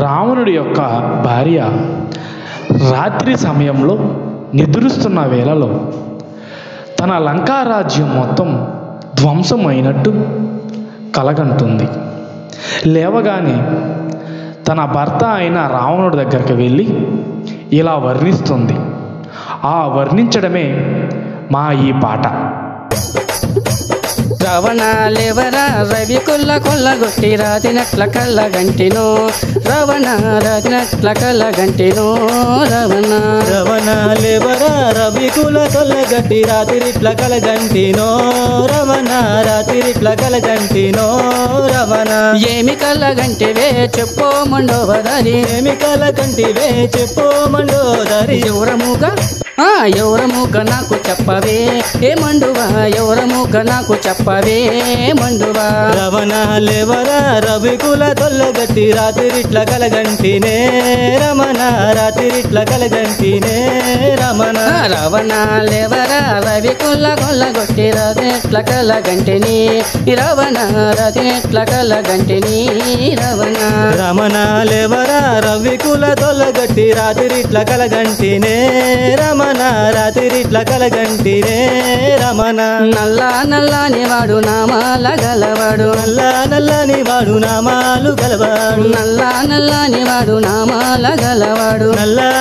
రావణుడి యొక్క భార్య రాత్రి సమయంలో నిద్రిస్తున్న వేళలో తన లంకా రాజ్యం మొత్తం ధ్వంసమైనట్టు కలగంటుంది. లేవగానే తన భర్త అయిన రావణుడి దగ్గరికి వెళ్ళి ఇలా వర్ణిస్తుంది. ఆ వర్ణించడమే మా ఈ పాట. రావణ లేవరా రవి కొల్లగొట్టి రాతినట్ల కళ్ళగంటినో రావణ రాతినట్ల కళ్ళగంటినో రావణ రవణ లేవరా రవి కొల్లగొట్టి రాతిరిట్ల కలగంటినో రవణ రాతిరిట్ల కలగంటినో రవణ ఏమి కళ్ళగంటివే చెప్పో మండోదరి ఏమి కలగంటివే చెప్పో మండోదరి ఎవరముక నాకు చెప్పవే ఏ మండువా ఎవరముక నాకు చెప్పవే మండువా రవణ లేవరా రవి కొల్లగొట్టి రాతిరిట్ల కలగంటినే రమణ రాతిరిట్ల కలగంటినే రమణ రవణ లేవరా రవి కొల్లగొట్టి రాతినట్ల కళ్ళగంటిని రవణ రాతినట్ల కళ్ళగంటిని రవణ రమణ లేవరా రవి కొల్లగొట్టి రాతిరిట్ల కలగంటినే రమణ రాతిరిట్ల కలగంటినే రమణ నల్లని వాడు నామాల గలవాడు నల్లని వాడు నామాలు గలవాడు నల్లని వాడు నామాల గలవాడు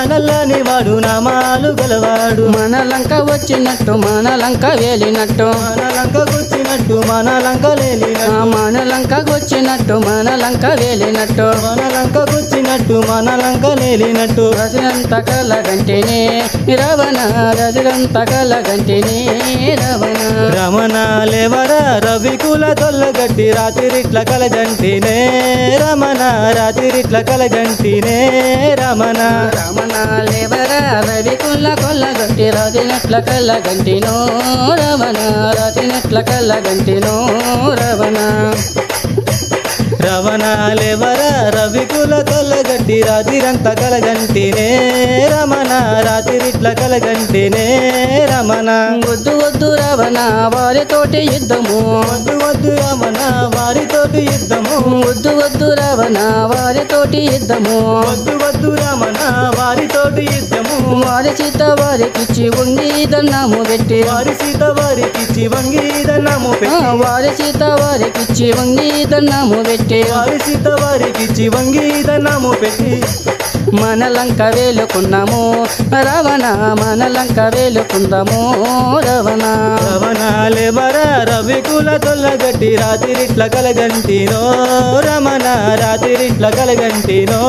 నల్లని వాడు నామాలు గలవాడు మన లంక వచ్చినట్టు మన లంక వేలినట్టు మన లంకకొచ్చినట్టు మన లంక లేలినట్టు మన లంకకు వచ్చినట్టు మన లంక వేలినట్టు మన లంకకొచ్చినట్టు మన లంక లేలినట్టు రజనంత కలగంటినే రవణ రజనంత కలగంటినే రవణ రమణ లేవరా రవి కొల్లగొట్టి రాతిరిట్ల కలగంటినే రమణ రాతిరిట్ల కలగంటినే రమణ రమణ లేవరా రవి కొల్లగొట్టి రాతినట్ల కళ్ళగంటినో రవణ రాతినట్ల కళ్ళగంటినో రవణ రవణ లేవరా రవి కొల్లగొట్టి రాతిరంత కలగంటినే రమణ రాతిరిట్ల కలగంటినే రమణ వద్దు రవణ వారితోటి యుద్ధము వద్దు రమణ వారితోటి యుద్ధము వద్దు రవణ వారితోటి యుద్ధము వద్దు రమణ వారితోటి యుద్ధము వారి సీత వారికిచ్చి వంగి దన్నము పెట్టి వారి సీత వారికిచ్చి వంగి దన్నము పెట్టి వారి సీత వారికిచ్చి వంగి దన్నము పెట్టి వారి సీత వారికిచ్చి వంగి దన్నము పెట్టి మన లంక వేలుకున్నాము రవణ మన లంక వేలుకుందాము రవణ రవణ లేవరా రవి కొల్లగొట్టి రాతిరిట్ల కలగంటినో రమణ రాతిరిట్ల కలగంటినో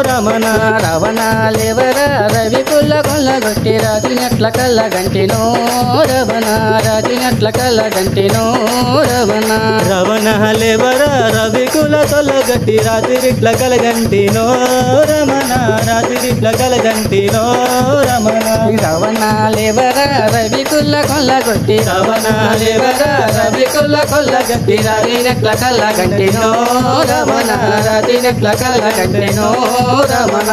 రమణ రవణ లేవరా రవి కొల్లగొట్టి రాతినట్ల కళ్ళగంటినో రవణ రాతినట్ల కళ్ళగంటినో రవణ రవణ లేవరా రవి కొల్లగొట్టి రాతిరిట్ల కలగంటినో రమణ రాతిరిట్ల కలగంటినో రమణ రవణ లేవరా రవి కొల్లగొట్టి రవణ లేవరా రవి కొల్లగొట్టి రాతినట్ల కళ్ళగంటినో రవణ రాతినట్ల కళ్ళగంటినో రమణ